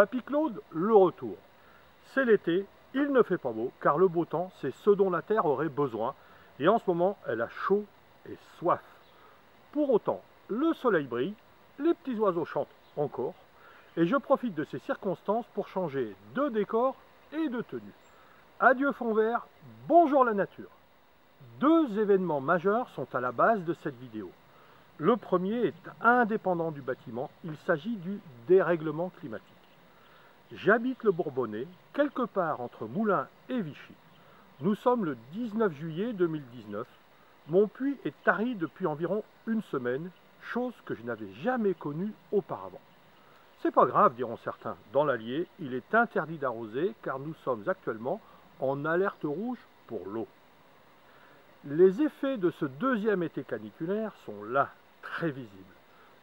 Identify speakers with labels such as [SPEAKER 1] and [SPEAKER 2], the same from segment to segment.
[SPEAKER 1] Papy Claude, le retour. C'est l'été, il ne fait pas beau, car le beau temps, c'est ce dont la terre aurait besoin, et en ce moment, elle a chaud et soif. Pour autant, le soleil brille, les petits oiseaux chantent encore, et je profite de ces circonstances pour changer de décor et de tenue. Adieu fond vert, bonjour la nature. Deux événements majeurs sont à la base de cette vidéo. Le premier est indépendant du bâtiment, il s'agit du dérèglement climatique. J'habite le Bourbonnais, quelque part entre Moulins et Vichy. Nous sommes le 19 juillet 2019. Mon puits est tari depuis environ une semaine, chose que je n'avais jamais connue auparavant. C'est pas grave, diront certains. Dans l'Allier, il est interdit d'arroser car nous sommes actuellement en alerte rouge pour l'eau. Les effets de ce deuxième été caniculaire sont là, très visibles.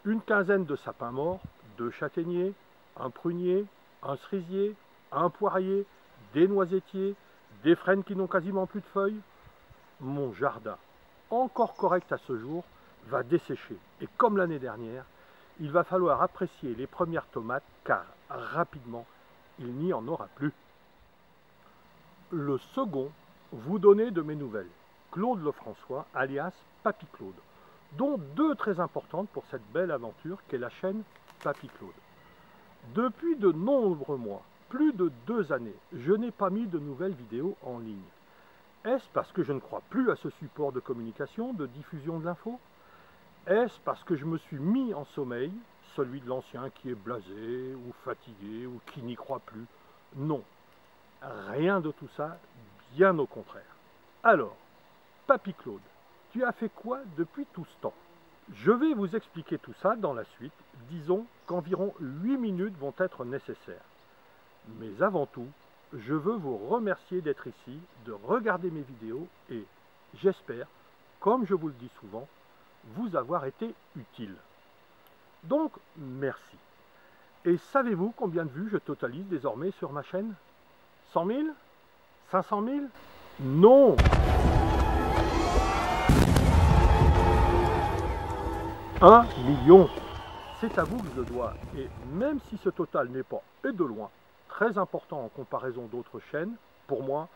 [SPEAKER 1] Une quinzaine de sapins morts, 2 châtaigniers, un prunier, un cerisier, un poirier, des noisetiers, des frênes qui n'ont quasiment plus de feuilles. Mon jardin, encore correct à ce jour, va dessécher. Et comme l'année dernière, il va falloir apprécier les premières tomates car rapidement, il n'y en aura plus. Le second, vous donner de mes nouvelles. Claude Lefrançois, alias Papy Claude, dont 2 très importantes pour cette belle aventure qu'est la chaîne Papy Claude. Depuis de nombreux mois, plus de 2 années, je n'ai pas mis de nouvelles vidéos en ligne. Est-ce parce que je ne crois plus à ce support de communication, de diffusion de l'info? Est-ce parce que je me suis mis en sommeil, celui de l'ancien qui est blasé ou fatigué ou qui n'y croit plus? Non, rien de tout ça, bien au contraire. Alors, Papy Claude, tu as fait quoi depuis tout ce temps? Je vais vous expliquer tout ça dans la suite. Disons qu'environ 8 minutes vont être nécessaires. Mais avant tout, je veux vous remercier d'être ici, de regarder mes vidéos et, j'espère, comme je vous le dis souvent, vous avoir été utile. Donc, merci. Et savez-vous combien de vues je totalise désormais sur ma chaîne? 100 000? 500 000? Non! 1 million. C'est à vous que je le dois. Et même si ce total n'est pas, et de loin, très important en comparaison d'autres chaînes, pour moi,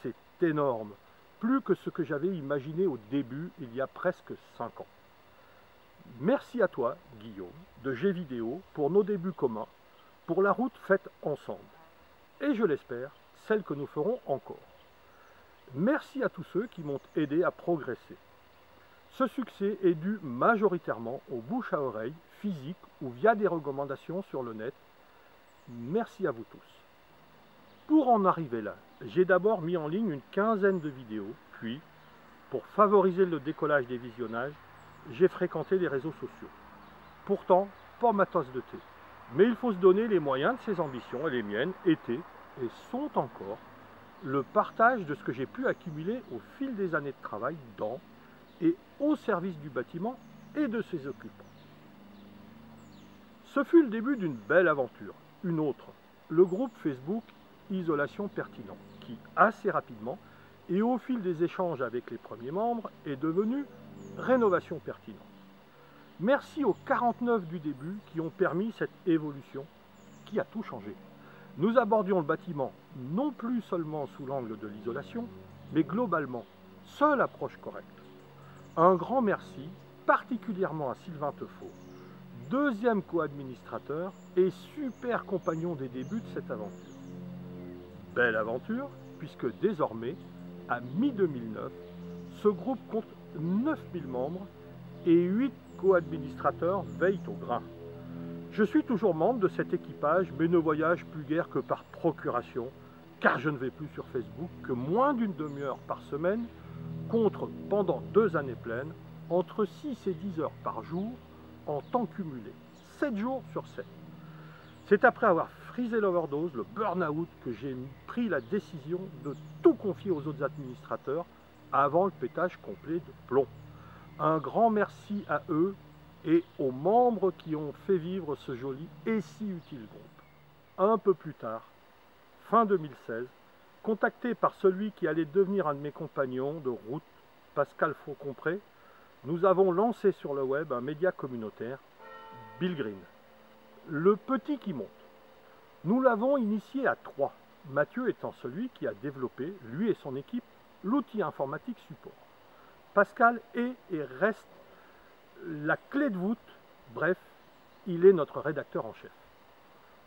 [SPEAKER 1] c'est énorme. Plus que ce que j'avais imaginé au début, il y a presque 5 ans. Merci à toi, Guillaume, de G-Vidéo, pour nos débuts communs, pour la route faite ensemble. Et je l'espère, celle que nous ferons encore. Merci à tous ceux qui m'ont aidé à progresser. Ce succès est dû majoritairement au bouche à oreille, physique ou via des recommandations sur le net. Merci à vous tous. Pour en arriver là, j'ai d'abord mis en ligne une quinzaine de vidéos, puis, pour favoriser le décollage des visionnages, j'ai fréquenté les réseaux sociaux. Pourtant, pas ma tasse de thé. Mais il faut se donner les moyens de ses ambitions, et les miennes étaient, et sont encore, le partage de ce que j'ai pu accumuler au fil des années de travail dans et au service du bâtiment et de ses occupants. Ce fut le début d'une belle aventure, une autre, le groupe Facebook Isolation Pertinent, qui assez rapidement, et au fil des échanges avec les premiers membres, est devenu Rénovation Pertinente. Merci aux 49 du début qui ont permis cette évolution qui a tout changé. Nous abordions le bâtiment non plus seulement sous l'angle de l'isolation, mais globalement, seule approche correcte. Un grand merci particulièrement à Sylvain Teufot, deuxième co-administrateur et super compagnon des débuts de cette aventure. Belle aventure, puisque désormais, à mi-2009, ce groupe compte 9000 membres et 8 co-administrateurs veillent au grain. Je suis toujours membre de cet équipage, mais ne voyage plus guère que par procuration, car je ne vais plus sur Facebook que moins d'une demi-heure par semaine, contre, pendant 2 années pleines, entre 6 et 10 heures par jour en temps cumulé, 7 jours sur 7. C'est après avoir frisé l'overdose, le burn-out, que j'ai pris la décision de tout confier aux autres administrateurs avant le pétage complet de plomb. Un grand merci à eux et aux membres qui ont fait vivre ce joli et si utile groupe. Un peu plus tard, fin 2016, contacté par celui qui allait devenir un de mes compagnons de route, Pascal Faucompré, nous avons lancé sur le web un média communautaire, Bill Green, le petit qui monte. Nous l'avons initié à 3, Mathieu étant celui qui a développé, lui et son équipe, l'outil informatique support. Pascal est et reste la clé de voûte, bref, il est notre rédacteur en chef.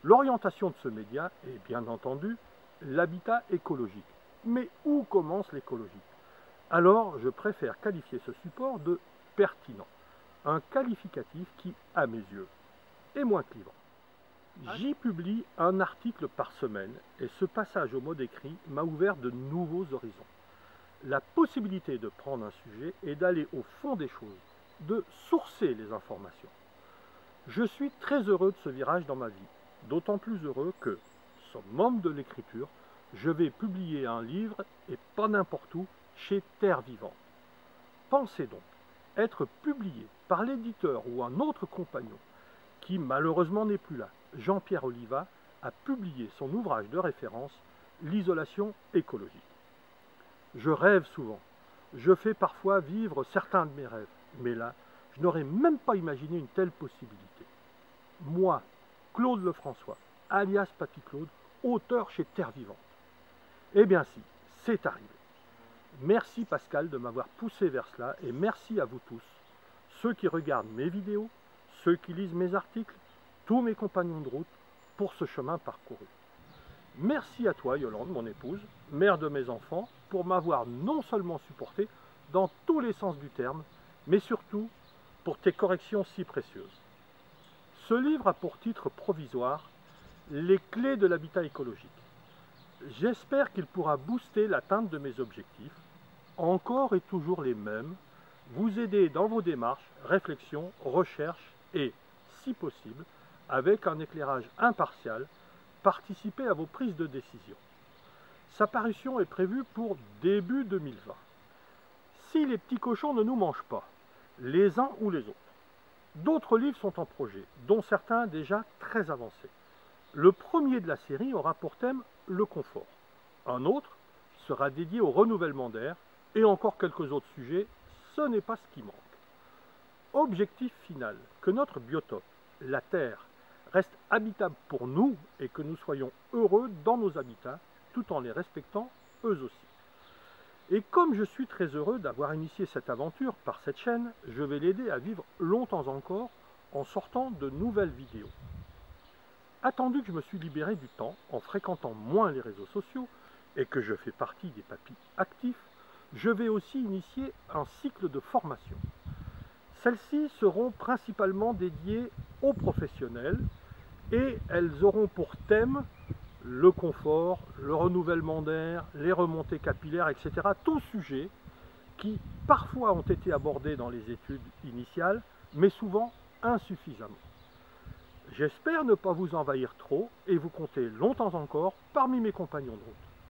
[SPEAKER 1] L'orientation de ce média est bien entendu l'habitat écologique. Mais où commence l'écologie? Alors je préfère qualifier ce support de pertinent, un qualificatif qui, à mes yeux, est moins clivant. J'y publie un article par semaine et ce passage au mode écrit m'a ouvert de nouveaux horizons. La possibilité de prendre un sujet et d'aller au fond des choses, de sourcer les informations. Je suis très heureux de ce virage dans ma vie, d'autant plus heureux que, summum de l'écriture, je vais publier un livre et pas n'importe où, chez Terre Vivante. Pensez donc être publié par l'éditeur ou un autre compagnon qui malheureusement n'est plus là. Jean-Pierre Oliva a publié son ouvrage de référence, L'isolation écologique. Je rêve souvent, je fais parfois vivre certains de mes rêves, mais là, je n'aurais même pas imaginé une telle possibilité. Moi, Claude Lefrançois, alias Papy Claude, auteur chez Terre Vivante. Eh bien si, c'est arrivé. Merci Pascal de m'avoir poussé vers cela et merci à vous tous, ceux qui regardent mes vidéos, ceux qui lisent mes articles, tous mes compagnons de route, pour ce chemin parcouru. Merci à toi Yolande, mon épouse, mère de mes enfants, pour m'avoir non seulement supporté dans tous les sens du terme, mais surtout pour tes corrections si précieuses. Ce livre a pour titre provisoire « Les clés de l'habitat écologique ». J'espère qu'il pourra booster l'atteinte de mes objectifs, encore et toujours les mêmes, vous aider dans vos démarches, réflexions, recherches et, si possible, avec un éclairage impartial, participer à vos prises de décision. Sa parution est prévue pour début 2020. Si les petits cochons ne nous mangent pas, les uns ou les autres. D'autres livres sont en projet, dont certains déjà très avancés. Le premier de la série aura pour thème le confort. Un autre sera dédié au renouvellement d'air et encore quelques autres sujets, ce n'est pas ce qui manque. Objectif final, que notre biotope, la Terre, reste habitable pour nous et que nous soyons heureux dans nos habitats tout en les respectant eux aussi. Et comme je suis très heureux d'avoir initié cette aventure par cette chaîne, je vais l'aider à vivre longtemps encore en sortant de nouvelles vidéos. Attendu que je me suis libéré du temps en fréquentant moins les réseaux sociaux et que je fais partie des papys actifs, je vais aussi initier un cycle de formation. Celles-ci seront principalement dédiées aux professionnels et elles auront pour thème le confort, le renouvellement d'air, les remontées capillaires, etc. Tous sujets qui parfois ont été abordés dans les études initiales, mais souvent insuffisamment. J'espère ne pas vous envahir trop et vous compter longtemps encore parmi mes compagnons de route.